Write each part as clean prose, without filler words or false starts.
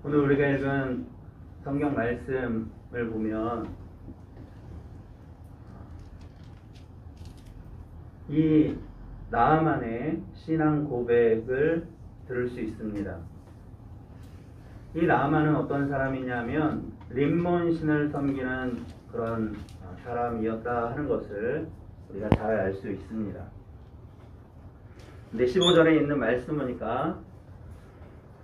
오늘 우리가 읽은 성경 말씀을 보면 이 나아만의 신앙 고백을 들을 수 있습니다. 이 나아만은 어떤 사람이냐면 림몬 신을 섬기는 그런 사람이었다 하는 것을 우리가 잘 알 수 있습니다. 근데 15절에 있는 말씀 보니까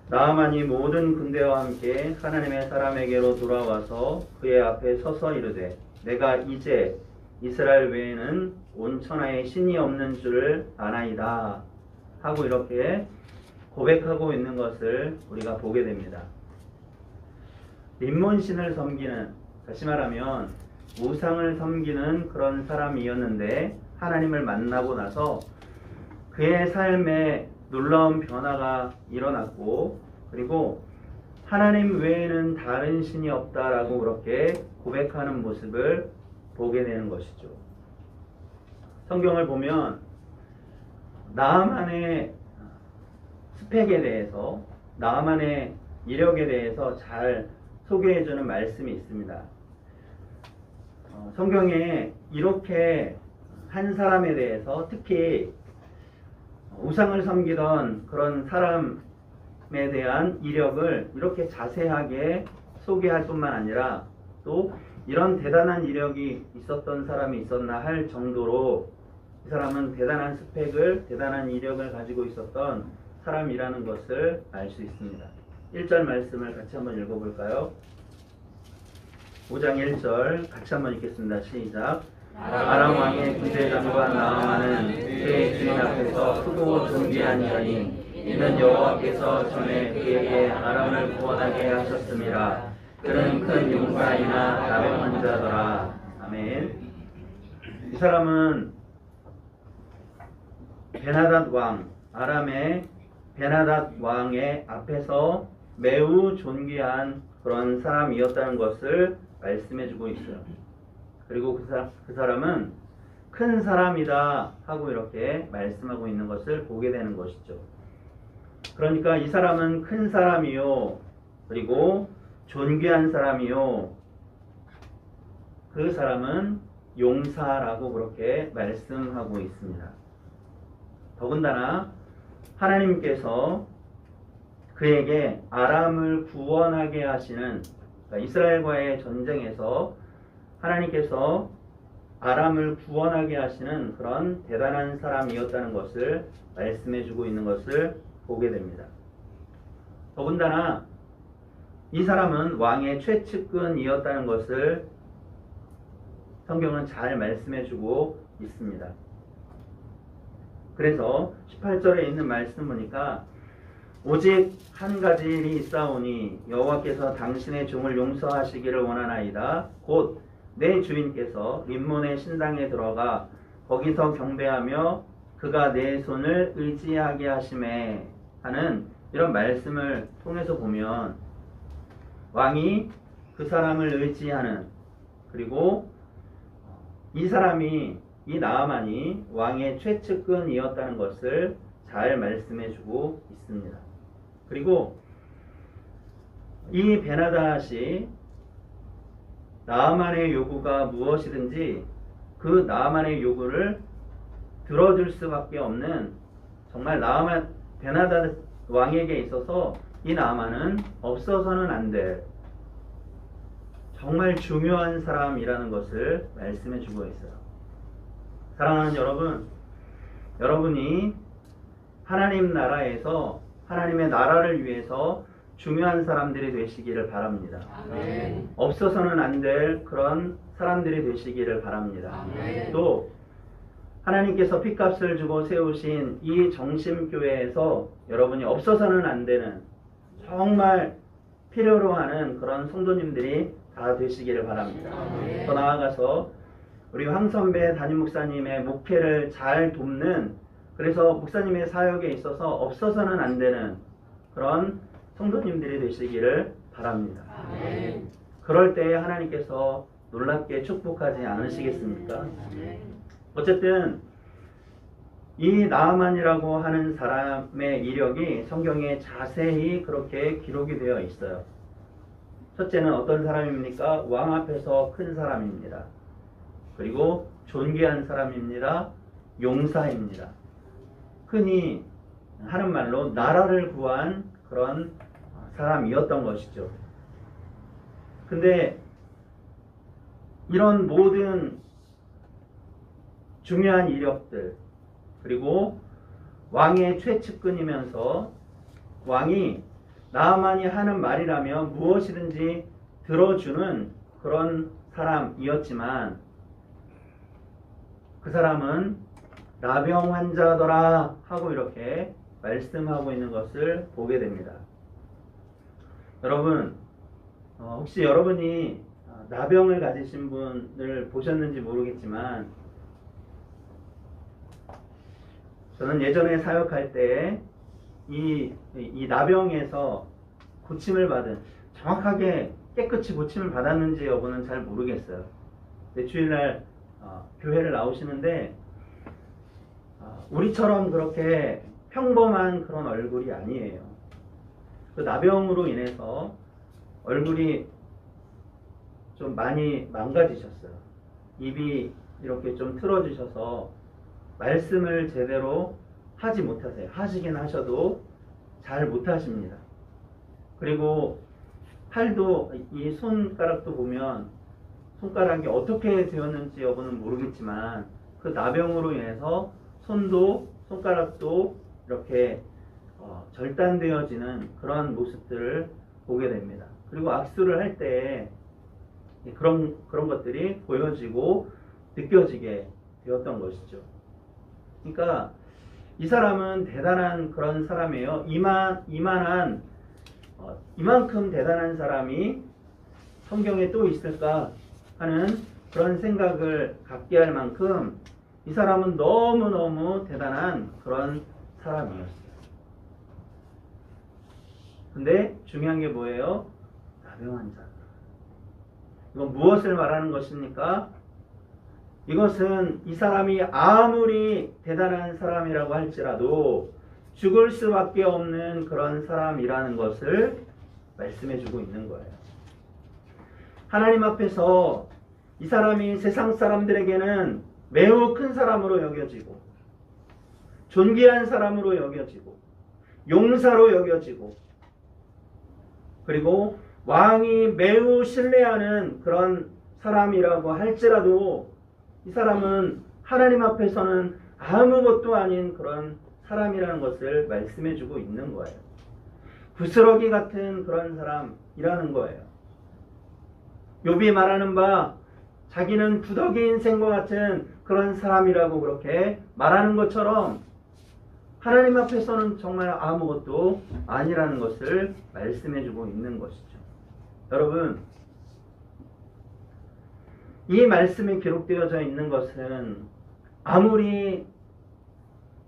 나아만이 모든 군대와 함께 하나님의 사람에게로 돌아와서 그의 앞에 서서 이르되 내가 이제 이스라엘 외에는 온 천하에 신이 없는 줄을 아나이다 하고 이렇게 고백하고 있는 것을 우리가 보게 됩니다. 림몬 신을 섬기는, 다시 말하면 우상을 섬기는 그런 사람이었는데 하나님을 만나고 나서 그의 삶에 놀라운 변화가 일어났고, 그리고 하나님 외에는 다른 신이 없다라고 그렇게 고백하는 모습을 보게 되는 것이죠. 성경을 보면 나아만의 스펙에 대해서, 나아만의 이력에 대해서 잘 소개해주는 말씀이 있습니다. 성경에 이렇게 한 사람에 대해서, 특히 우상을 섬기던 그런 사람에 대한 이력을 이렇게 자세하게 소개할 뿐만 아니라 또 이런 대단한 이력이 있었던 사람이 있었나 할 정도로 이 사람은 대단한 스펙을, 대단한 이력을 가지고 있었던 사람이라는 것을 알 수 있습니다. 1절 말씀을 같이 한번 읽어볼까요? 5장 1절 같이 한번 읽겠습니다. 시작. 아람 왕의 군대 장관 나아만은 그의 주인 앞에서 크고 존귀한 자니 이는 여호와께서 전에 그에게 아람을 구원하게 하셨음이라. 그는 큰 용사이나 나병한 자더라. 아멘. 이 사람은 베나닷 왕, 아람의 베나닷 왕의 앞에서 매우 존귀한 그런 사람이었다는 것을 말씀해주고 있어요. 그리고 그 사람은 큰 사람이다 하고 이렇게 말씀하고 있는 것을 보게 되는 것이죠. 그러니까 이 사람은 큰 사람이요, 그리고 존귀한 사람이요, 그 사람은 용사라고 그렇게 말씀하고 있습니다. 더군다나 하나님께서 그에게 아람을 구원하게 하시는, 그러니까 이스라엘과의 전쟁에서 하나님께서 아람을 구원하게 하시는 그런 대단한 사람이었다는 것을 말씀해주고 있는 것을 보게 됩니다. 더군다나 이 사람은 왕의 최측근이었다는 것을 성경은 잘 말씀해주고 있습니다. 그래서 18절에 있는 말씀 보니까 오직 한 가지 일이 있사오니 여호와께서 당신의 종을 용서하시기를 원하나이다. 곧 내 주인께서 림몬의 신당에 들어가 거기서 경배하며 그가 내 손을 의지하게 하심에 하는 이런 말씀을 통해서 보면 왕이 그 사람을 의지하는, 그리고 이 사람이, 이 나아만이 왕의 최측근이었다는 것을 잘 말씀해주고 있습니다. 그리고 이 베나닷이 나아만의 요구가 무엇이든지 그 나아만의 요구를 들어줄 수밖에 없는, 정말 베나닷 왕에게 있어서 이 나아만은 없어서는 안 될 정말 중요한 사람이라는 것을 말씀해 주고 있어요. 사랑하는 여러분, 여러분이 하나님 나라에서 하나님의 나라를 위해서 중요한 사람들이 되시기를 바랍니다. 아멘. 없어서는 안 될 그런 사람들이 되시기를 바랍니다. 아멘. 또 하나님께서 핏값을 주고 세우신 이 정심교회에서 여러분이 없어서는 안 되는, 정말 필요로 하는 그런 성도님들이 다 되시기를 바랍니다. 아멘. 더 나아가서 우리 황선배 담임 목사님의 목회를 잘 돕는, 그래서 목사님의 사역에 있어서 없어서는 안 되는 그런 성도님들이 되시기를 바랍니다. 아멘. 그럴 때에 하나님께서 놀랍게 축복하지 않으시겠습니까? 어쨌든 이 나아만이라고 하는 사람의 이력이 성경에 자세히 그렇게 기록이 되어 있어요. 첫째는 어떤 사람입니까? 왕 앞에서 큰 사람입니다. 그리고 존귀한 사람입니다. 용사입니다. 흔히 하는 말로 나라를 구한 그런 사람이었던 것이죠. 근데 이런 모든 중요한 이력들, 그리고 왕의 최측근이면서 왕이 나아만이 하는 말이라면 무엇이든지 들어주는 그런 사람이었지만 그 사람은 나병 환자더라 하고 이렇게 말씀하고 있는 것을 보게 됩니다. 여러분, 혹시 여러분이 나병을 가지신 분을 보셨는지 모르겠지만 저는 예전에 사역할 때 이 나병에서 고침을 받은, 정확하게 깨끗이 고침을 받았는지 여부는 잘 모르겠어요. 주일날 교회를 나오시는데 우리처럼 그렇게 평범한 그런 얼굴이 아니에요. 그 나병으로 인해서 얼굴이 좀 많이 망가지셨어요. 입이 이렇게 좀 틀어지셔서 말씀을 제대로 하지 못하세요. 하시긴 하셔도 잘 못하십니다. 그리고 팔도, 이 손가락도 보면 손가락이 어떻게 되었는지 여부는 모르겠지만 그 나병으로 인해서 손도 손가락도 이렇게 절단되어지는 그런 모습들을 보게 됩니다. 그리고 악수를 할 때 그런 것들이 보여지고 느껴지게 되었던 것이죠. 그러니까 이 사람은 대단한 그런 사람이에요. 이만큼 대단한 사람이 성경에 또 있을까 하는 그런 생각을 갖게 할 만큼 이 사람은 너무너무 대단한 그런 사람이었어요. 근데 중요한 게 뭐예요? 나병 환자. 이건 무엇을 말하는 것입니까? 이것은 이 사람이 아무리 대단한 사람이라고 할지라도 죽을 수밖에 없는 그런 사람이라는 것을 말씀해주고 있는 거예요. 하나님 앞에서 이 사람이 세상 사람들에게는 매우 큰 사람으로 여겨지고 존귀한 사람으로 여겨지고 용사로 여겨지고 그리고 왕이 매우 신뢰하는 그런 사람이라고 할지라도 이 사람은 하나님 앞에서는 아무것도 아닌 그런 사람이라는 것을 말씀해주고 있는 거예요. 부스러기 같은 그런 사람이라는 거예요. 욥이 말하는 바 자기는 구더기 인생과 같은 그런 사람이라고 그렇게 말하는 것처럼 하나님 앞에서는 정말 아무것도 아니라는 것을 말씀해주고 있는 것이죠. 여러분, 이 말씀이 기록되어져 있는 것은 아무리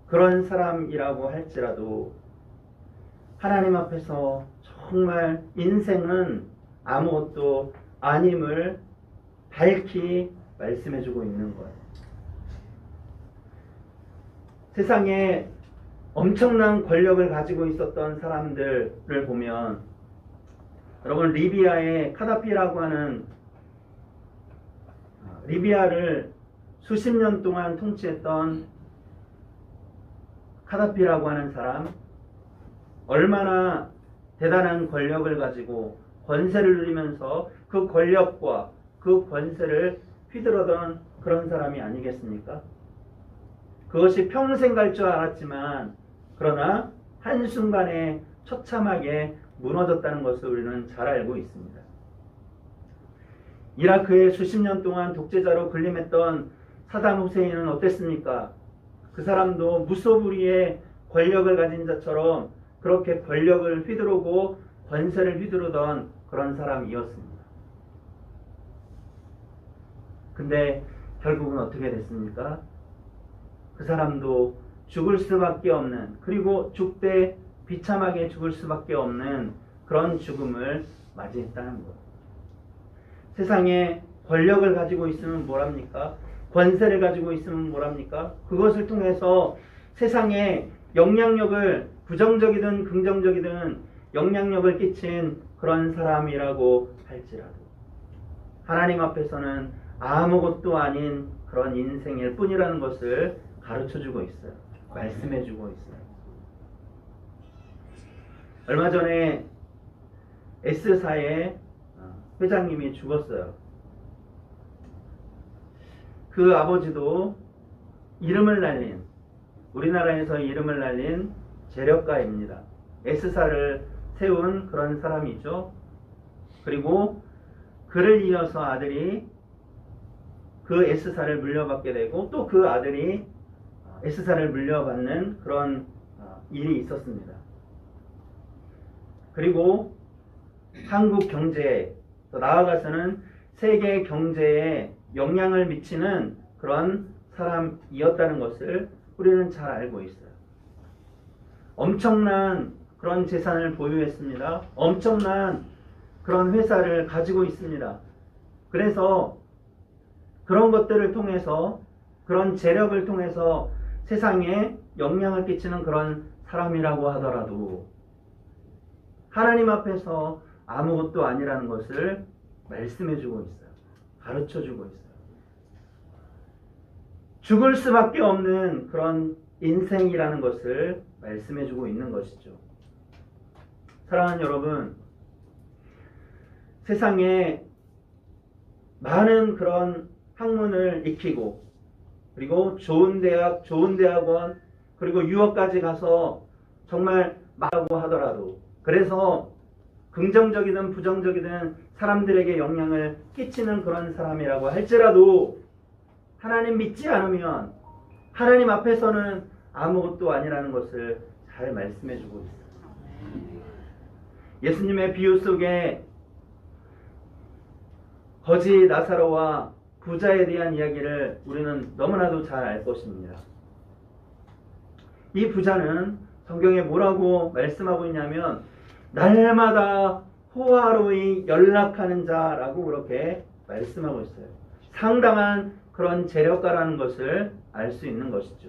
그런 사람이라고 할지라도 하나님 앞에서 정말 인생은 아무것도 아님을 밝히 말씀해주고 있는 거예요. 세상에 엄청난 권력을 가지고 있었던 사람들을 보면 여러분, 리비아의 카다피라고 하는 리비아를 수십 년 동안 통치했던 카다피라고 하는 사람, 얼마나 대단한 권력을 가지고 권세를 누리면서 그 권력과 그 권세를 휘두르던 그런 사람이 아니겠습니까? 그것이 평생 갈 줄 알았지만 그러나 한순간에 처참하게 무너졌다는 것을 우리는 잘 알고 있습니다. 이라크에 수십 년 동안 독재자로 군림했던 사담 후세인은 어땠습니까? 그 사람도 무소불위의 권력을 가진 자처럼 그렇게 권력을 휘두르고 권세를 휘두르던 그런 사람이었습니다. 근데 결국은 어떻게 됐습니까? 그 사람도 죽을 수밖에 없는, 그리고 죽되 비참하게 죽을 수밖에 없는 그런 죽음을 맞이했다는 것. 세상에 권력을 가지고 있으면 뭐랍니까? 권세를 가지고 있으면 뭐랍니까? 그것을 통해서 세상에 영향력을 부정적이든 긍정적이든 영향력을 끼친 그런 사람이라고 할지라도 하나님 앞에서는 아무것도 아닌 그런 인생일 뿐이라는 것을 가르쳐주고 있어요. 말씀해주고 있어요. 얼마 전에 S사의 회장님이 죽었어요. 그 아버지도 이름을 날린, 우리나라에서 이름을 날린 재력가입니다. S사를 세운 그런 사람이죠. 그리고 그를 이어서 아들이 그 S사를 물려받게 되고 또 그 아들이 S사를 물려받는 그런 일이 있었습니다. 그리고 한국 경제에, 또 나아가서는 세계 경제에 영향을 미치는 그런 사람이었다는 것을 우리는 잘 알고 있어요. 엄청난 그런 재산을 보유했습니다. 엄청난 그런 회사를 가지고 있습니다. 그래서 그런 것들을 통해서, 그런 재력을 통해서 세상에 영향을 끼치는 그런 사람이라고 하더라도 하나님 앞에서 아무것도 아니라는 것을 말씀해주고 있어요. 가르쳐주고 있어요. 죽을 수밖에 없는 그런 인생이라는 것을 말씀해주고 있는 것이죠. 사랑하는 여러분, 세상에 많은 그런 학문을 익히고 그리고 좋은 대학, 좋은 대학원, 그리고 유학까지 가서 정말 말하고 하더라도, 그래서 긍정적이든 부정적이든 사람들에게 영향을 끼치는 그런 사람이라고 할지라도 하나님 믿지 않으면 하나님 앞에서는 아무것도 아니라는 것을 잘 말씀해주고 있어요. 예수님의 비유 속에 거지 나사로와 부자에 대한 이야기를 우리는 너무나도 잘 알 것입니다. 이 부자는 성경에 뭐라고 말씀하고 있냐면 날마다 호화로이 연락하는 자라고 그렇게 말씀하고 있어요. 상당한 그런 재력가라는 것을 알 수 있는 것이죠.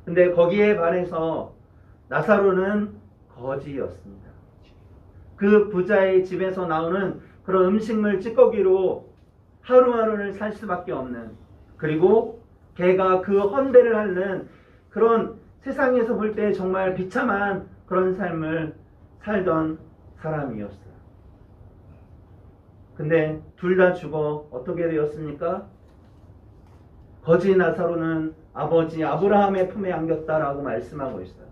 근데 거기에 반해서 나사로는 거지였습니다. 그 부자의 집에서 나오는 그런 음식물 찌꺼기로 하루하루를 살 수밖에 없는, 그리고 걔가 그 헌대를 앓는 그런 세상에서 볼 때 정말 비참한 그런 삶을 살던 사람이었어요. 근데 둘 다 죽어 어떻게 되었습니까? 거지 나사로는 아버지 아브라함의 품에 안겼다라고 말씀하고 있어요.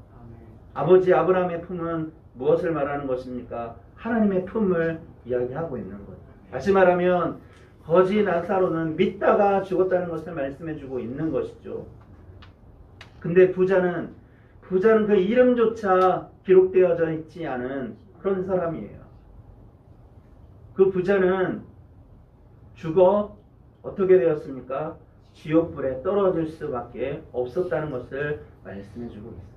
아버지 아브라함의 품은 무엇을 말하는 것입니까? 하나님의 품을 이야기하고 있는 거예요. 다시 말하면 거지 나사로는 믿다가 죽었다는 것을 말씀해주고 있는 것이죠. 근데 부자는 그 이름조차 기록되어져 있지 않은 그런 사람이에요. 그 부자는 죽어 어떻게 되었습니까? 지옥불에 떨어질 수밖에 없었다는 것을 말씀해주고 있어요.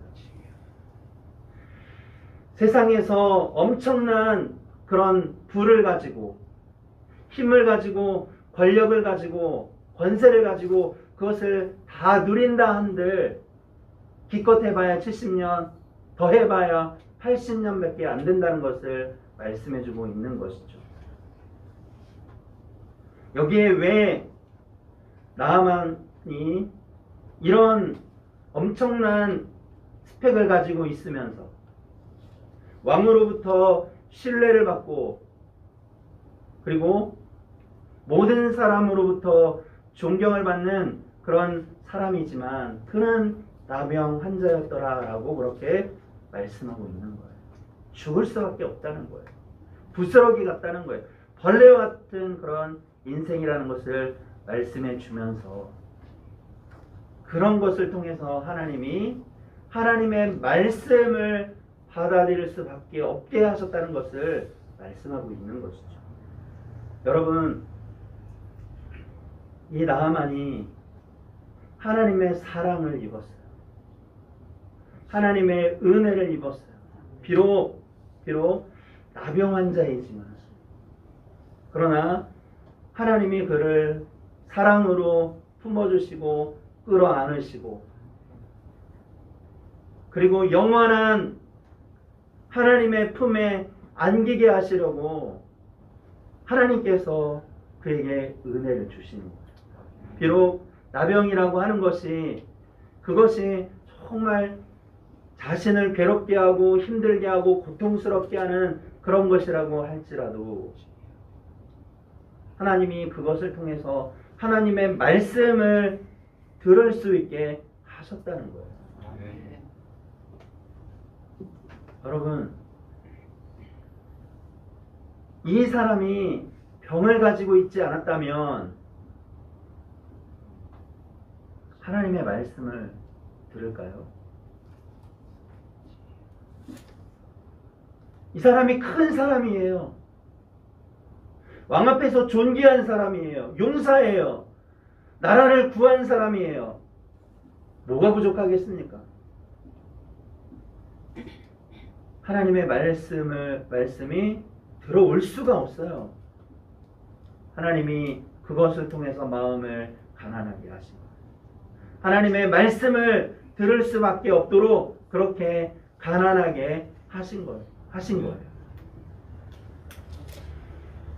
세상에서 엄청난 그런 부를 가지고, 힘을 가지고, 권력을 가지고, 권세를 가지고 그것을 다 누린다 한들 기껏 해봐야 70년, 더 해봐야 80년밖에 안 된다는 것을 말씀해주고 있는 것이죠. 여기에 왜 나아만이 이런 엄청난 스펙을 가지고 있으면서 왕으로부터 신뢰를 받고 그리고 모든 사람으로부터 존경을 받는 그런 사람이지만 그는 나병 환자였더라라고 그렇게 말씀하고 있는 거예요. 죽을 수밖에 없다는 거예요. 부스러기 같다는 거예요. 벌레와 같은 그런 인생이라는 것을 말씀해 주면서 그런 것을 통해서 하나님이 하나님의 말씀을 받아들일 수밖에 없게 하셨다는 것을 말씀하고 있는 것이죠. 여러분, 이 나아만이 하나님의 사랑을 입었어요. 하나님의 은혜를 입었어요. 비록 나병 환자이지만, 그러나 하나님이 그를 사랑으로 품어주시고 끌어안으시고 그리고 영원한 하나님의 품에 안기게 하시려고 하나님께서 그에게 은혜를 주시는 거예요. 비록 나병이라고 하는 것이 그것이 정말 자신을 괴롭게 하고 힘들게 하고 고통스럽게 하는 그런 것이라고 할지라도 하나님이 그것을 통해서 하나님의 말씀을 들을 수 있게 하셨다는 거예요. 여러분, 이 사람이 병을 가지고 있지 않았다면 하나님의 말씀을 들을까요? 이 사람이 큰 사람이에요. 왕 앞에서 존귀한 사람이에요. 용사예요. 나라를 구한 사람이에요. 뭐가 부족하겠습니까? 하나님의 말씀이 들어올 수가 없어요. 하나님이 그것을 통해서 마음을 가난하게 하신 거예요. 하나님의 말씀을 들을 수밖에 없도록 그렇게 가난하게 하신 거예요.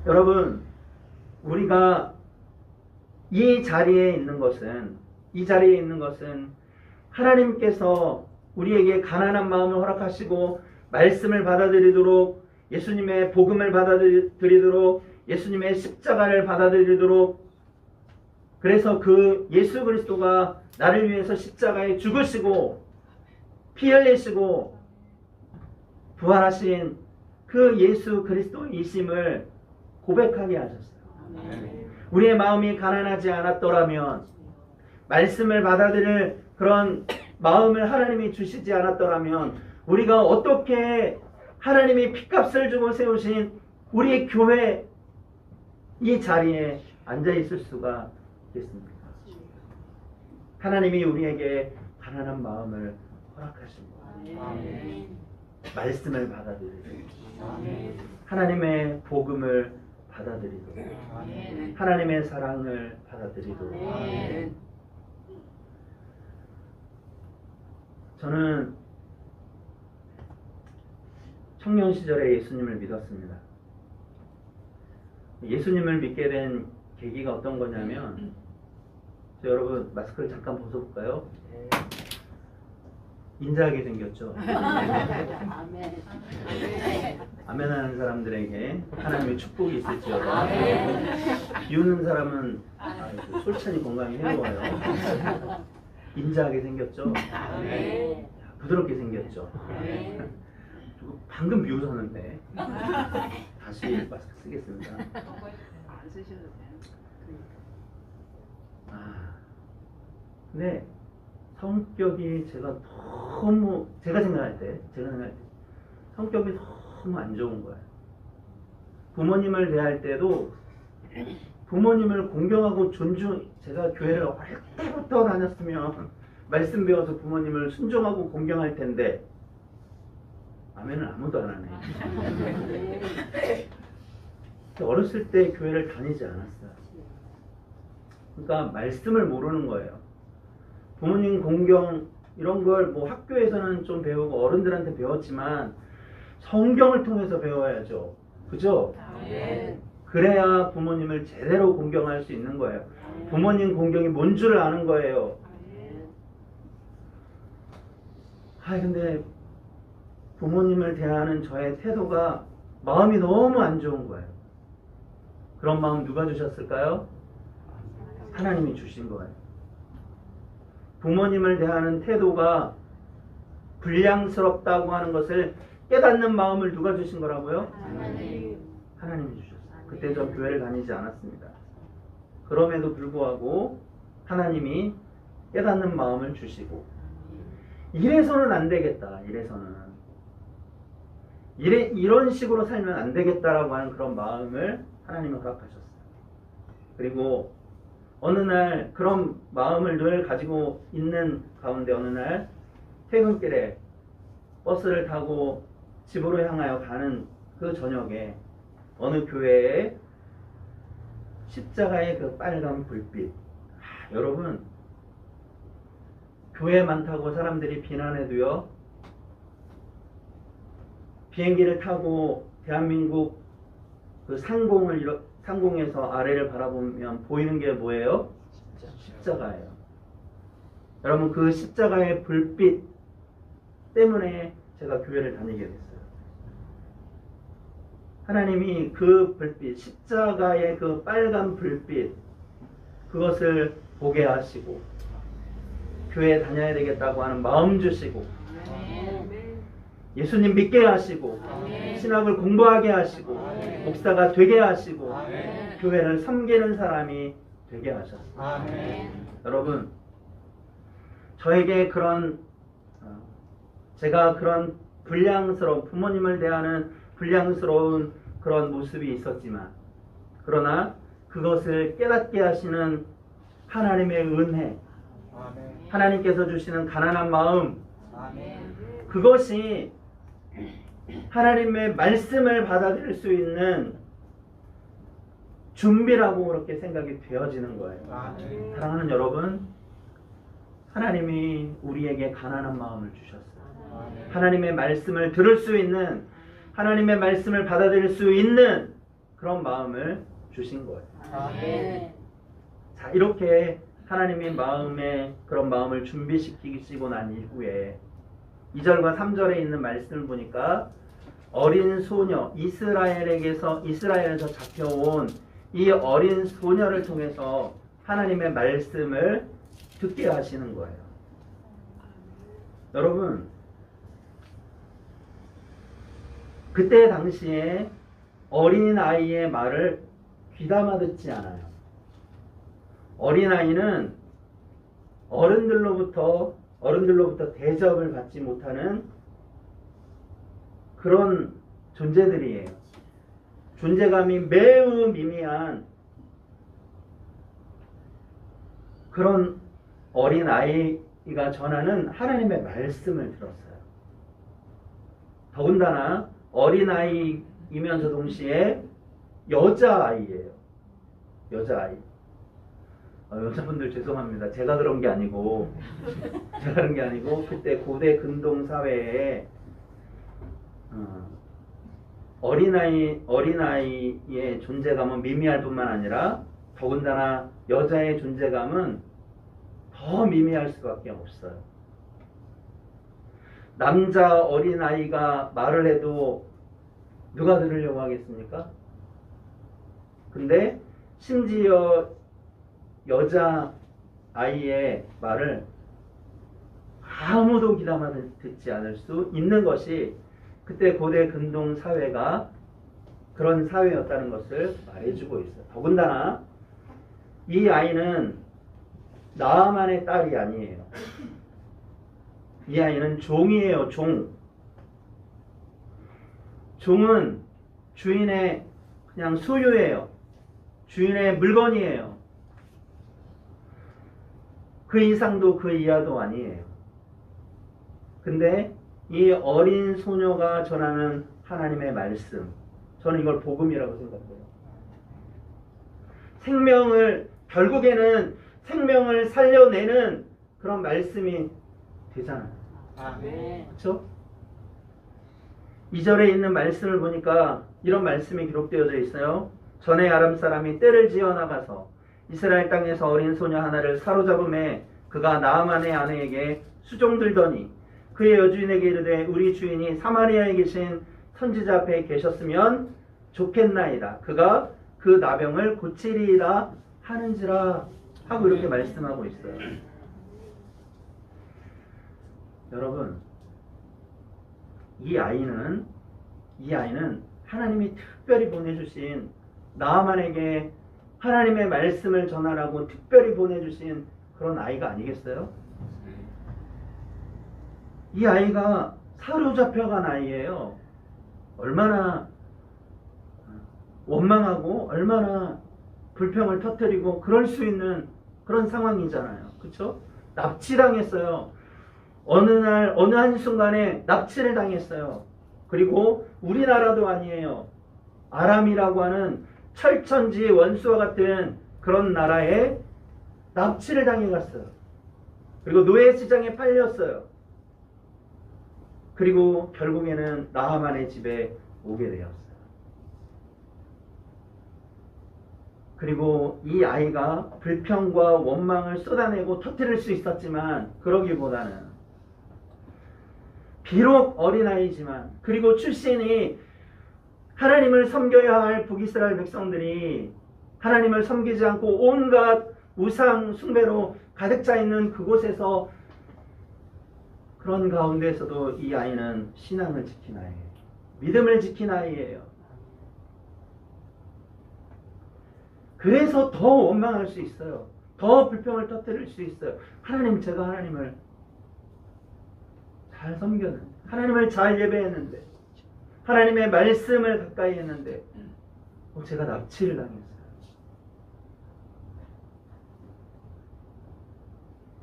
여러분, 우리가 이 자리에 있는 것은 하나님께서 우리에게 가난한 마음을 허락하시고 말씀을 받아들이도록, 예수님의 복음을 받아들이도록, 예수님의 십자가를 받아들이도록, 그래서 그 예수 그리스도가 나를 위해서 십자가에 죽으시고 피 흘리시고 부활하신 그 예수 그리스도이심을 고백하게 하셨어요. 우리의 마음이 가난하지 않았더라면, 말씀을 받아들일 그런 마음을 하나님이 주시지 않았더라면, 우리가 어떻게 하나님이 핏값을 주고 세우신 우리의 교회 이 자리에 앉아 있을 수가 있겠습니까? 하나님이 우리에게 가난한 마음을 허락하신 거예요. 말씀을 받아들이도록, 하나님의 복음을 받아들이도록, 하나님의 사랑을 받아들이도록. 저는 청년 시절에 예수님을 믿었습니다. 예수님을 믿게 된 계기가 어떤 거냐면, 여러분 마스크를 잠깐 벗어볼까요? 인자하게 생겼죠. 아멘 하는 사람들에게 하나님의 축복이 있을지어다. 비우는 사람은 솔찬히 건강이 해로워요. 인자하게 생겼죠. 부드럽게 생겼죠. 방금 비웃었는데 다시 마스크 쓰겠습니다. 안 쓰셔도 돼요. 근데 성격이 제가 생각할 때 성격이 너무 안 좋은 거예요. 부모님을 대할 때도 부모님을 공경하고 제가 교회를 어릴 때부터 다녔으면 말씀 배워서 부모님을 순종하고 공경할 텐데 아멘은 아무도 안 하네. 어렸을 때 교회를 다니지 않았어요. 그러니까 말씀을 모르는 거예요. 부모님 공경 이런 걸 뭐 학교에서는 좀 배우고 어른들한테 배웠지만 성경을 통해서 배워야죠. 그죠? 그래야 부모님을 제대로 공경할 수 있는 거예요. 부모님 공경이 뭔 줄 아는 거예요. 근데 부모님을 대하는 저의 태도가 마음이 너무 안 좋은 거예요. 그런 마음 누가 주셨을까요? 하나님이 주신 거예요. 부모님을 대하는 태도가 불량스럽다고 하는 것을 깨닫는 마음을 누가 주신 거라고요? 하나님이 주셨어요. 그때 저 교회를 다니지 않았습니다. 그럼에도 불구하고 하나님이 깨닫는 마음을 주시고, 이래서는 안 되겠다. 이런 식으로 살면 안 되겠다라고 하는 그런 마음을 하나님이 허락하셨어요. 그리고 어느 날 그런 마음을 늘 가지고 있는 가운데 어느 날 퇴근길에 버스를 타고 집으로 향하여 가는 그 저녁에 어느 교회에 십자가의 그 빨간 불빛, 여러분 교회 많다고 사람들이 비난해도요, 비행기를 타고 대한민국 그 상공에서 아래를 바라보면 보이는 게 뭐예요? 십자가예요. 여러분, 그 십자가의 불빛 때문에 제가 교회를 다니게 됐어요. 하나님이 그 불빛, 십자가의 그 빨간 불빛, 그것을 보게 하시고 교회에 다녀야 되겠다고 하는 마음 주시고 예수님 믿게 하시고 신학을 공부하게 하시고 목사가 되게 하시고 교회를 섬기는 사람이 되게 하셨어요. 여러분, 저에게 제가 그런 불량스러운, 부모님을 대하는 불량스러운 그런 모습이 있었지만, 그러나 그것을 깨닫게 하시는 하나님의 은혜, 하나님께서 주시는 가난한 마음, 그것이 하나님의 말씀을 받아들일 수 있는 준비라고 그렇게 생각이 되어지는 거예요. 사랑하는 여러분, 하나님이 우리에게 가난한 마음을 주셨어요. 하나님의 말씀을 들을 수 있는, 하나님의 말씀을 받아들일 수 있는 그런 마음을 주신 거예요. 자, 이렇게 하나님의 마음에 그런 마음을 준비시키시고 난 이후에 2절과 3절에 있는 말씀을 보니까 어린 소녀, 이스라엘에서 잡혀온 이 어린 소녀를 통해서 하나님의 말씀을 듣게 하시는 거예요. 여러분, 그때 당시에 어린아이의 말을 귀담아 듣지 않아요. 어린아이는 어른들로부터 대접을 받지 못하는 그런 존재들이에요. 존재감이 매우 미미한 그런 어린아이가 전하는 하나님의 말씀을 들었어요. 더군다나 어린아이이면서 동시에 여자아이예요. 여자아이. 여자분들 죄송합니다. 제가 그런 게 아니고 그때 고대 근동 사회에 어린아이의 존재감은 미미할 뿐만 아니라 더군다나 여자의 존재감은 더 미미할 수밖에 없어요. 남자 어린아이가 말을 해도 누가 들으려고 하겠습니까? 근데 심지어 여자 아이의 말을 아무도 귀담아 듣지 않을 수 있는 것이 그때 고대 근동 사회가 그런 사회였다는 것을 말해주고 있어요. 더군다나 이 아이는 나아만의 딸이 아니에요. 이 아이는 종이에요. 종은 주인의 그냥 소유예요. 주인의 물건이에요. 그 이상도 그 이하도 아니에요. 근데 이 어린 소녀가 전하는 하나님의 말씀, 저는 이걸 복음이라고 생각해요. 결국에는 생명을 살려내는 그런 말씀이 되잖아요. 그렇죠? 2절에 있는 말씀을 보니까 이런 말씀이 기록되어져 있어요. 전에 아람 사람이 떼를 지어 나가서 이스라엘 땅에서 어린 소녀 하나를 사로잡음에 그가 나아만의 아내에게 수종들더니 그의 여주인에게 이르되 우리 주인이 사마리아에 계신 선지자 앞에 계셨으면 좋겠나이다. 그가 그 나병을 고치리라 하는지라 하고 이렇게 말씀하고 있어요. 여러분, 이 아이는 하나님이 특별히 보내주신 나아만에게 하나님의 말씀을 전하라고 특별히 보내주신 그런 아이가 아니겠어요? 이 아이가 사로잡혀간 아이예요. 얼마나 원망하고 얼마나 불평을 터뜨리고 그럴 수 있는 그런 상황이잖아요. 그렇죠? 납치당했어요. 어느 한순간에 납치를 당했어요. 그리고 우리나라도 아니에요. 아람이라고 하는 철천지 원수와 같은 그런 나라에 납치를 당해갔어요. 그리고 노예시장에 팔렸어요. 그리고 결국에는 나하만의 집에 오게 되었어요. 그리고 이 아이가 불평과 원망을 쏟아내고 터뜨릴 수 있었지만 그러기보다는 비록 어린아이지만 그리고 출신이 하나님을 섬겨야 할 북이스라엘 백성들이 하나님을 섬기지 않고 온갖 우상 숭배로 가득 차 있는 그곳에서 그런 가운데에서도 이 아이는 신앙을 지킨 아이예요. 믿음을 지킨 아이예요. 그래서 더 원망할 수 있어요. 더 불평을 터뜨릴 수 있어요. 하나님, 제가 하나님을 잘 섬겼는데, 하나님을 잘 예배했는데, 하나님의 말씀을 가까이 했는데 제가 납치를 당했어요.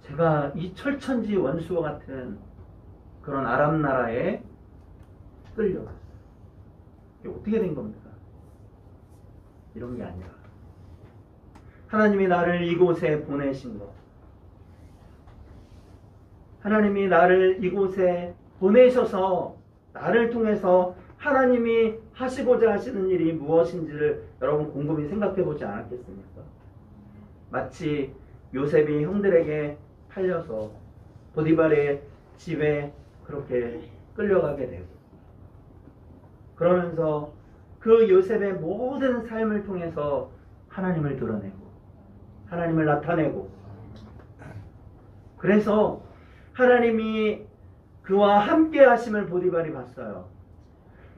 제가 이 철천지 원수와 같은 그런 아람 나라에 끌려갔어요. 이게 어떻게 된 겁니까? 이런 게 아니라 하나님이 나를 이곳에 보내신 것, 하나님이 나를 이곳에 보내셔서 나를 통해서 하나님이 하시고자 하시는 일이 무엇인지를 여러분 곰곰이 생각해 보지 않았겠습니까? 마치 요셉이 형들에게 팔려서 보디발의 집에 그렇게 끌려가게 되고, 그러면서 그 요셉의 모든 삶을 통해서 하나님을 드러내고 하나님을 나타내고, 그래서 하나님이 그와 함께 하심을 보디발이 봤어요.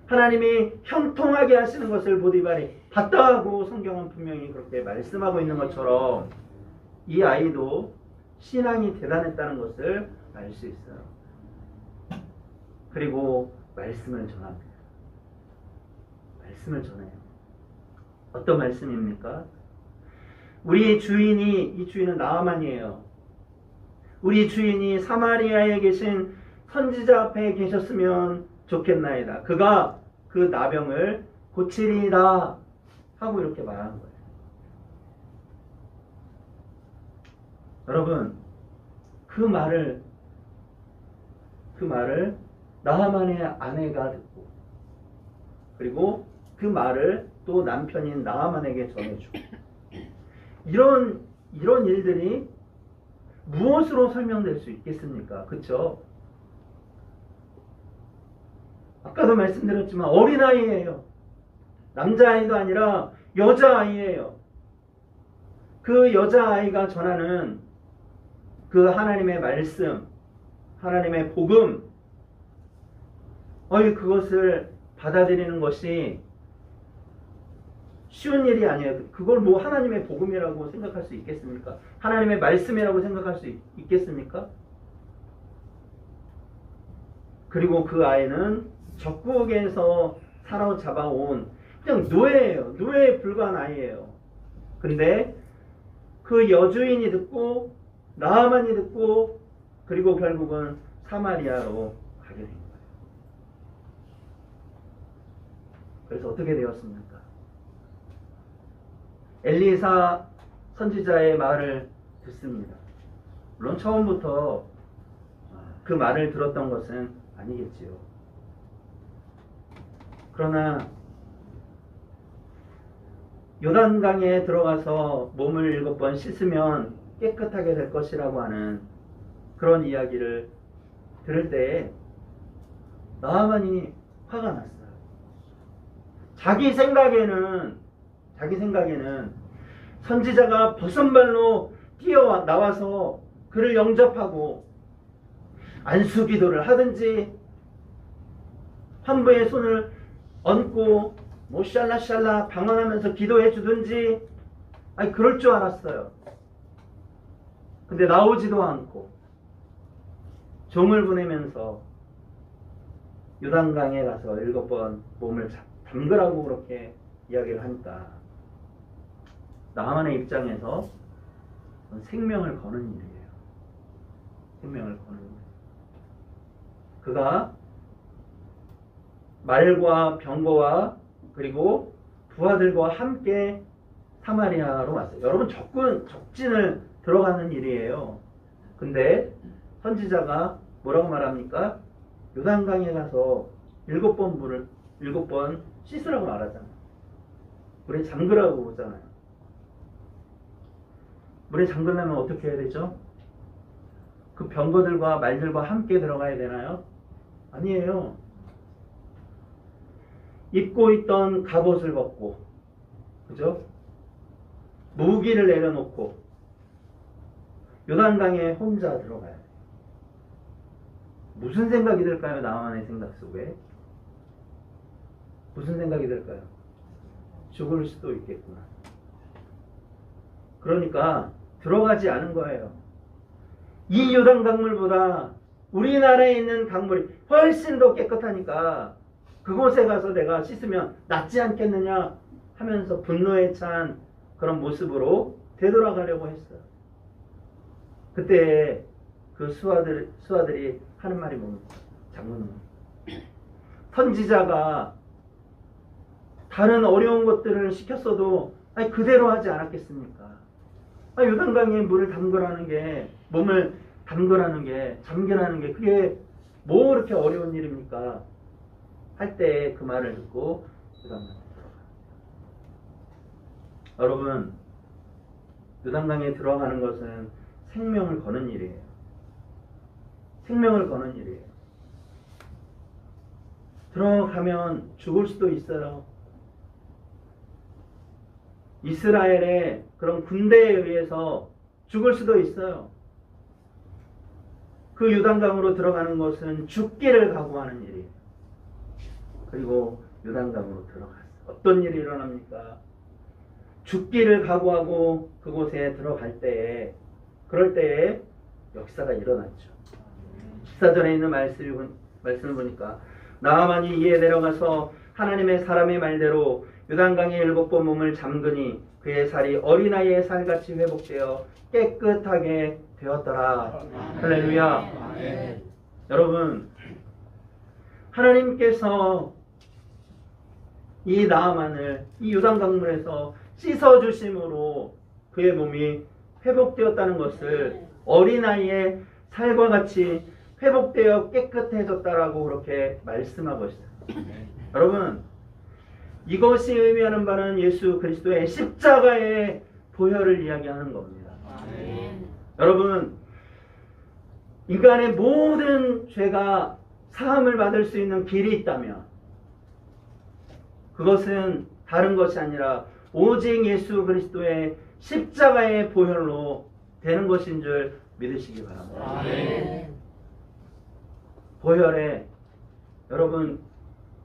하나님이 형통하게 하시는 것을 보디발이 봤다 하고 성경은 분명히 그렇게 말씀하고 있는 것처럼 이 아이도 신앙이 대단했다는 것을 알 수 있어요. 그리고 말씀을 전합니다. 말씀을 전해요. 어떤 말씀입니까? 우리 주인이, 이 주인은 나아만이에요. 우리 주인이 사마리아에 계신 선지자 앞에 계셨으면 좋겠나이다. 그가 그 나병을 고치리라 하고 이렇게 말하는 거예요. 여러분, 그 말을 나하만의 아내가 듣고, 그리고 그 말을 또 남편인 나하만에게 전해주고, 이런 일들이 무엇으로 설명될 수 있겠습니까? 그렇죠? 아까도 말씀드렸지만 어린아이예요. 남자아이도 아니라 여자아이예요. 그 여자아이가 전하는 그 하나님의 말씀, 하나님의 복음, 그것을 받아들이는 것이 쉬운 일이 아니에요. 그걸 뭐 하나님의 복음이라고 생각할 수 있겠습니까? 하나님의 말씀이라고 생각할 수 있겠습니까? 그리고 그 아이는 적국에서 사로잡아온 그냥 노예예요. 노예에 불과한 아이예요. 근데 그 여주인이 듣고 나아만이 듣고 그리고 결국은 사마리아로 가게 된 거예요. 그래서 어떻게 되었습니까? 엘리사 선지자의 말을 듣습니다. 물론 처음부터 그 말을 들었던 것은 아니겠지요. 그러나 요단강에 들어가서 몸을 7번 씻으면 깨끗하게 될 것이라고 하는 그런 이야기를 들을 때에 나하만이 화가 났어요. 자기 생각에는 선지자가 버선발로 뛰어 나와서 그를 영접하고 안수기도를 하든지 환부의 손을 얹고 뭐 샬라샬라 방언하면서 기도해 주든지 그럴 줄 알았어요. 근데 나오지도 않고 종을 보내면서 요단강에 가서 7번 몸을 담그라고 그렇게 이야기를 하니까 나하만의 입장에서 생명을 거는 일이에요. 생명을 거는 일. 그가 말과 병거와 그리고 부하들과 함께 사마리아로 왔어요. 여러분, 적진을 들어가는 일이에요. 근데 선지자가 뭐라고 말합니까? 요단강에 가서 7번 씻으라고 말하잖아요. 물에 잠그라고 그러잖아요. 물에 잠그려면 어떻게 해야 되죠? 그 병거들과 말들과 함께 들어가야 되나요? 아니에요. 입고 있던 갑옷을 벗고, 그죠? 무기를 내려놓고 요단강에 혼자 들어가야 돼요. 무슨 생각이 들까요? 나만의 생각 속에 무슨 생각이 들까요? 죽을 수도 있겠구나. 그러니까 들어가지 않은 거예요. 이 요단 강물보다 우리나라에 있는 강물이 훨씬 더 깨끗하니까 그곳에 가서 내가 씻으면 낫지 않겠느냐 하면서 분노에 찬 그런 모습으로 되돌아가려고 했어요. 그때 그 수하들이 하는 말이 뭡니까? 장로님, 선지자가 다른 어려운 것들을 시켰어도 그대로 하지 않았겠습니까? 요단강에 물을 담그라는 게, 몸을 담그라는 게, 잠겨라는 게 그게 뭐 그렇게 어려운 일입니까? 할 때 그 말을 듣고 요단강에 들어가. 여러분, 요단강에 들어가는 것은 생명을 거는 일이에요. 생명을 거는 일이에요. 들어가면 죽을 수도 있어요. 이스라엘의 그런 군대에 의해서 죽을 수도 있어요. 그 요단강으로 들어가는 것은 죽기를 각오하는 일이에요. 그리고 요단강으로 들어갔어요. 어떤 일이 일어납니까? 죽기를 각오하고 그곳에 들어갈 때에, 그럴 때에 역사가 일어났죠. 14절에 있는 말씀을 보니까 나아만이 이에 내려가서 하나님의 사람의 말대로 요단강에 7번 몸을 잠그니 그의 살이 어린아이의 살같이 회복되어 깨끗하게 되었더라. 할렐루야. 여러분, 하나님께서 이 나아만을 이 요단강물에서 씻어주심으로 그의 몸이 회복되었다는 것을 어린아이의 살과 같이 회복되어 깨끗해졌다라고 그렇게 말씀하고 있어요. 여러분, 이것이 의미하는 바는 예수 그리스도의 십자가의 보혈을 이야기하는 겁니다. 여러분, 인간의 모든 죄가 사함을 받을 수 있는 길이 있다면 그것은 다른 것이 아니라 오직 예수 그리스도의 십자가의 보혈로 되는 것인 줄 믿으시기 바랍니다. 보혈에 여러분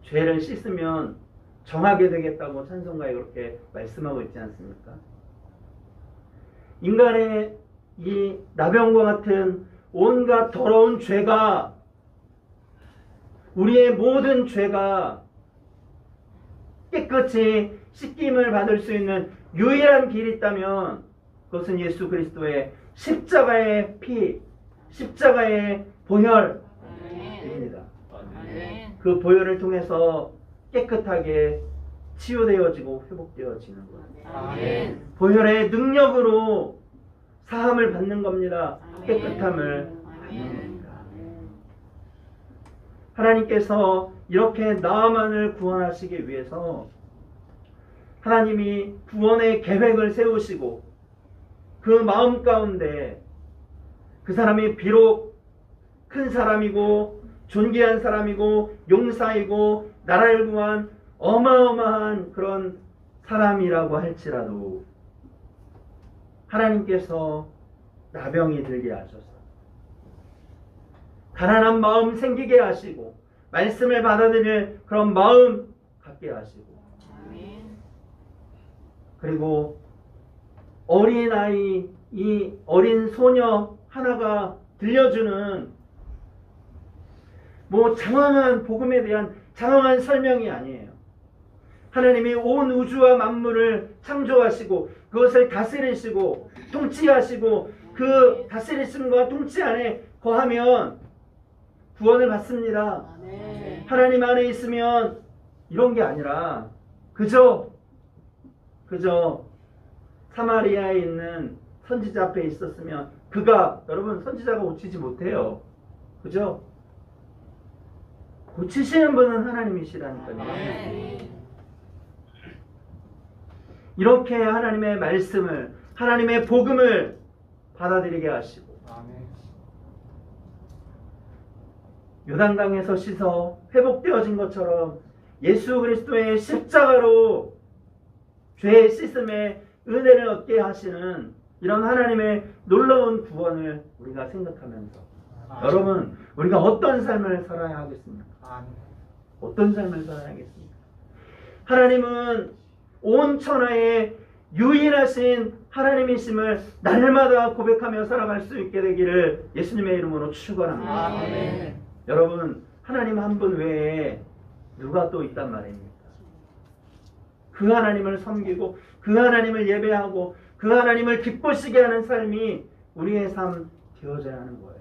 죄를 씻으면 정하게 되겠다고 찬송가에 그렇게 말씀하고 있지 않습니까? 인간의 이 나병과 같은 온갖 더러운 죄가, 우리의 모든 죄가 깨끗이 씻김을 받을 수 있는 유일한 길이 있다면 그것은 예수 그리스도의 십자가의 피, 십자가의 보혈입니다. 그 보혈을 통해서 깨끗하게 치유되어지고 회복되어지는 거예요. 보혈의 능력으로 사함을 받는 겁니다. 깨끗함을 받는 겁니다. 하나님께서 이렇게 나아만을 구원하시기 위해서 하나님이 구원의 계획을 세우시고 그 마음 가운데 그 사람이 비록 큰 사람이고 존귀한 사람이고 용사이고 나라를 구한 어마어마한 그런 사람이라고 할지라도 하나님께서 나병이 들게 하셔서 가난한 마음 생기게 하시고 말씀을 받아들일 그런 마음 갖게 하시고 그리고 어린아이, 이 어린 소녀 하나가 들려주는 뭐 장황한 복음에 대한 장황한 설명이 아니에요. 하나님이 온 우주와 만물을 창조하시고 그것을 다스리시고 통치하시고 그 다스리심과 통치 안에 거하면 구원을 받습니다. 하나님 안에 있으면 이런 게 아니라 그저 사마리아에 있는 선지자 앞에 있었으면 그가, 여러분 선지자가 고치지 못해요. 그죠? 고치시는 분은 하나님이시라니까요. 이렇게 하나님의 말씀을, 하나님의 복음을 받아들이게 하시고 요단강에서 씻어 회복되어진 것처럼 예수 그리스도의 십자가로 죄의 씻음의 은혜를 얻게 하시는 이런 하나님의 놀라운 구원을 우리가 생각하면서 여러분, 우리가 어떤 삶을 살아야 하겠습니까? 어떤 삶을 살아야 하겠습니까? 하나님은 온 천하에 유일하신 하나님이심을 날마다 고백하며 살아갈 수 있게 되기를 예수님의 이름으로 축원합니다. 여러분, 하나님 한 분 외에 누가 또 있단 말입니까? 그 하나님을 섬기고 그 하나님을 예배하고 그 하나님을 기쁘시게 하는 삶이 우리의 삶 되어져야 하는 거예요.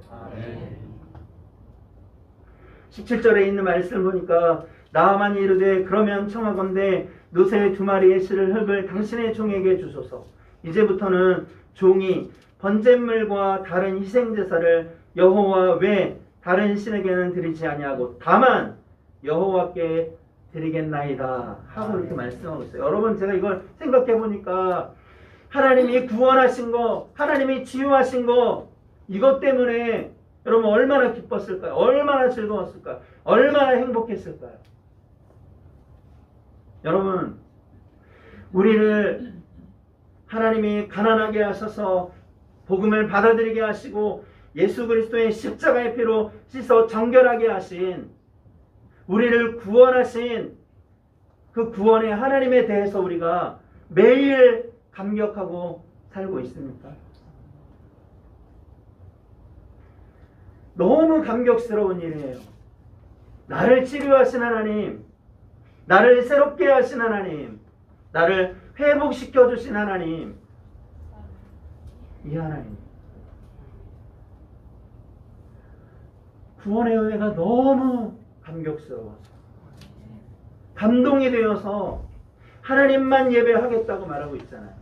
17절에 있는 말씀을 보니까 나아만이 이르되 그러면 청하건대 노새 2마리의 실을 흙을 당신의 종에게 주소서. 이제부터는 종이 번제물과 다른 희생제사를 여호와 외 다른 신에게는 드리지 아니하고 다만 여호와께 드리겠나이다 하고 이렇게 말씀하고 있어요. 여러분, 제가 이걸 생각해 보니까 하나님이 구원하신 거, 하나님이 치유하신 거, 이것 때문에 여러분 얼마나 기뻤을까요? 얼마나 즐거웠을까요? 얼마나 행복했을까요? 여러분, 우리를 하나님이 가난하게 하셔서 복음을 받아들이게 하시고 예수 그리스도의 십자가의 피로 씻어 정결하게 하신, 우리를 구원하신 그 구원의 하나님에 대해서 우리가 매일 감격하고 살고 있습니까? 너무 감격스러운 일이에요. 나를 치료하신 하나님, 나를 새롭게 하신 하나님, 나를 회복시켜 주신 하나님, 이 하나님, 구원의 은혜가 너무 감격스러워서 감동이 되어서 하나님만 예배하겠다고 말하고 있잖아요.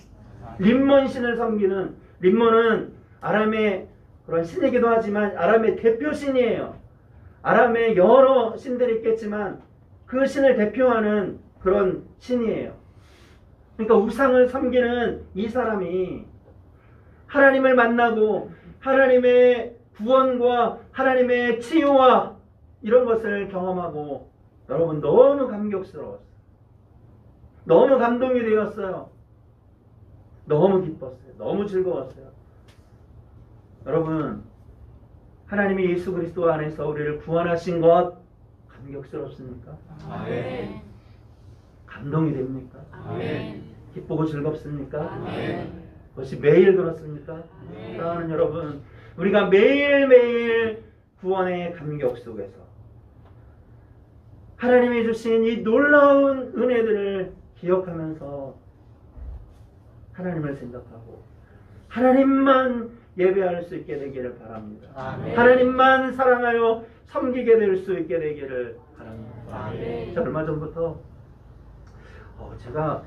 림몬 신을 섬기는, 림몬은 아람의 그런 신이기도 하지만 아람의 대표 신이에요. 아람의 여러 신들이 있겠지만 그 신을 대표하는 그런 신이에요. 그러니까 우상을 섬기는 이 사람이 하나님을 만나고 하나님의 구원과 하나님의 치유와 이런 것을 경험하고 여러분 너무 감격스러웠어요. 너무 감동이 되었어요. 너무 기뻤어요. 너무 즐거웠어요. 여러분, 하나님이 예수 그리스도 안에서 우리를 구원하신 것 감격스럽습니까? 아멘. 감동이 됩니까? 아멘. 기쁘고 즐겁습니까? 아멘. 그것이 매일 그렇습니까? 사랑하는 여러분, 우리가 매일매일 구원의 감격 속에서 하나님이 주신 이 놀라운 은혜들을 기억하면서 하나님을 생각하고 하나님만 예배할 수 있게 되기를 바랍니다. 아멘. 하나님만 사랑하여 섬기게 될 수 있게 되기를 바랍니다. 아멘. 자, 얼마 전부터 제가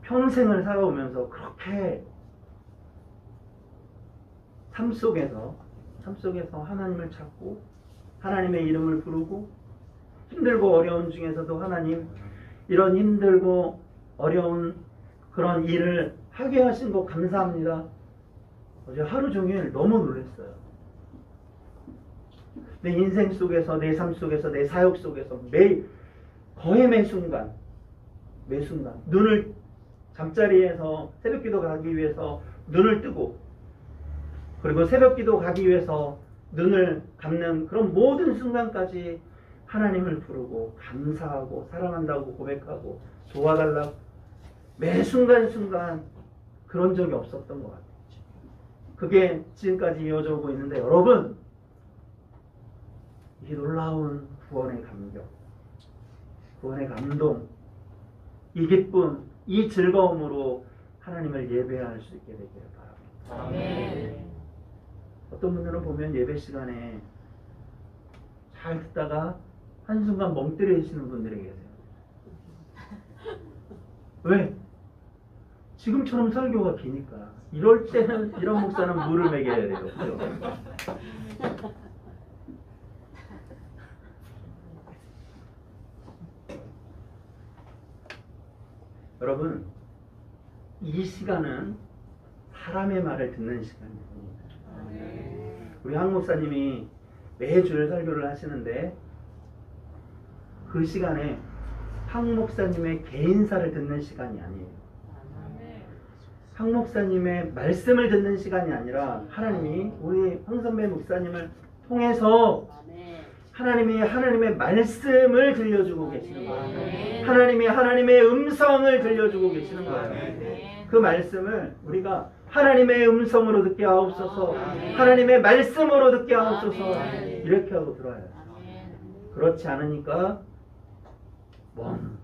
평생을 살아오면서 그렇게 삶 속에서 하나님을 찾고 하나님의 이름을 부르고 힘들고 어려운 중에서도 하나님, 이런 힘들고 어려운 그런 일을 하게 하신 거 감사합니다. 어제 하루 종일 너무 놀랐어요. 내 인생 속에서, 내 삶 속에서, 내 사역 속에서 매일, 거의 매 순간 눈을 잠자리에서 새벽기도 가기 위해서 눈을 뜨고, 그리고 새벽기도 가기 위해서 눈을 감는 그런 모든 순간까지 하나님을 부르고 감사하고 사랑한다고 고백하고 도와달라고 매 순간순간 그런 적이 없었던 것 같아요. 그게 지금까지 이어져 오고 있는데, 여러분, 이 놀라운 구원의 감격, 구원의 감동, 이 기쁨, 이 즐거움으로 하나님을 예배할 수 있게 되기를 바랍니다. 아멘. 어떤 분들은 보면 예배 시간에 잘 듣다가 한순간 멍 때리시는 분들이 계세요. 왜? 지금처럼 설교가 기니까. 이럴 때는 이런 목사는 물을 먹여야 돼요. 그죠? 여러분, 이 시간은 사람의 말을 듣는 시간이 아닙니다. 우리 황 목사님이 매주 설교를 하시는데 그 시간에 황 목사님의 개인사를 듣는 시간이 아니에요. 황 목사님의 말씀을 듣는 시간이 아니라 하나님이 우리 황 선배 목사님을 통해서 하나님의 말씀을 들려주고 계시는 거예요. 하나님이 하나님의 음성을 들려주고 계시는 거예요. 그 말씀을 우리가 하나님의 음성으로 듣게 하옵소서, 하나님의 말씀으로 듣게 하옵소서, 이렇게 하고 들어요. 그렇지 않으니까 멍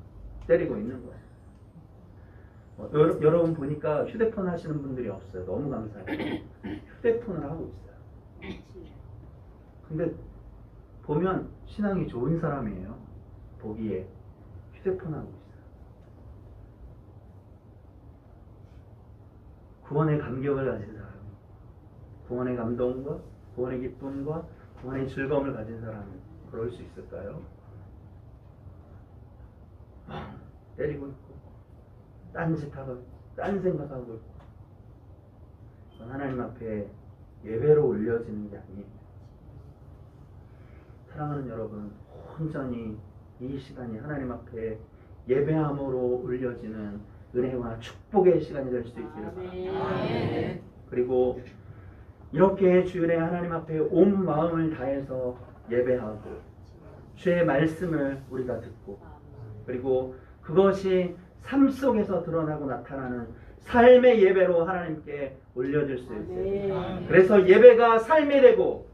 때리고 있는 거예요. 여러분 보니까 휴대폰 하시는 분들이 없어요. 너무 감사해요. 휴대폰을 하고 있어요. 근데 보면 신앙이 좋은 사람이에요. 보기에 휴대폰 하고 있어요. 구원의 감격을 가진 사람, 구원의 감동과 구원의 기쁨과 구원의 즐거움을 가진 사람은 그럴 수 있을까요? 때리고 있고 딴짓하고 딴 생각하고 있고, 그건 하나님 앞에 예배로 올려지는 게 아니에요. 사랑하는 여러분, 온전히 이 시간이 하나님 앞에 예배함으로 올려지는 은혜와 축복의 시간이 될 수 있기를 바랍니다. 그리고 이렇게 주일에 하나님 앞에 온 마음을 다해서 예배하고 주의 말씀을 우리가 듣고, 그리고 그것이 삶 속에서 드러나고 나타나는 삶의 예배로 하나님께 올려질 수 있어요. 그래서 예배가 삶이 되고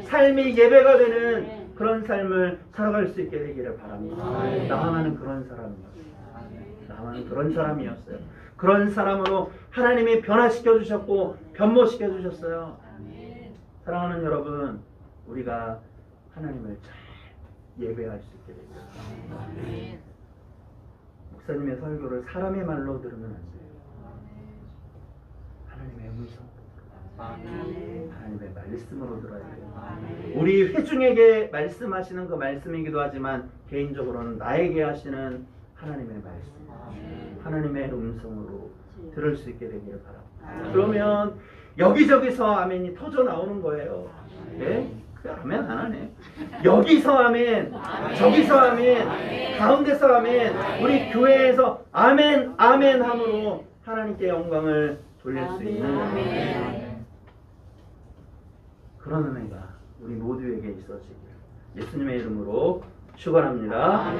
삶이 예배가 되는 그런 삶을 살아갈 수 있게 되기를 바랍니다. 나아가는 그런 사람이었어요. 나아가는 그런 사람이었어요. 그런 사람으로 하나님이 변화시켜 주셨고 변모시켜 주셨어요. 사랑하는 여러분, 우리가 하나님을 잘 예배할 수 있게 되겠습니다. 목사님의 설교를 사람의 말로 들으면 안 돼요. 하나님의 음성, 하나님의 말씀으로 들어야 돼요. 우리 회중에게 말씀하시는 그 말씀이기도 하지만 개인적으로는 나에게 하시는 하나님의 말씀, 하나님의 음성으로 들을 수 있게 되기를 바랍니다. 그러면 여기저기서 아멘이 터져 나오는 거예요. 네? 그 아멘 안 하네. 여기서 아멘, 저기서 아멘, 가운데서 아멘, 우리 교회에서 아멘, 아멘 함으로 하나님께 영광을 돌릴 수 있는 그런 은혜가 우리 모두에게 있어지기를 예수님의 이름으로 축원합니다.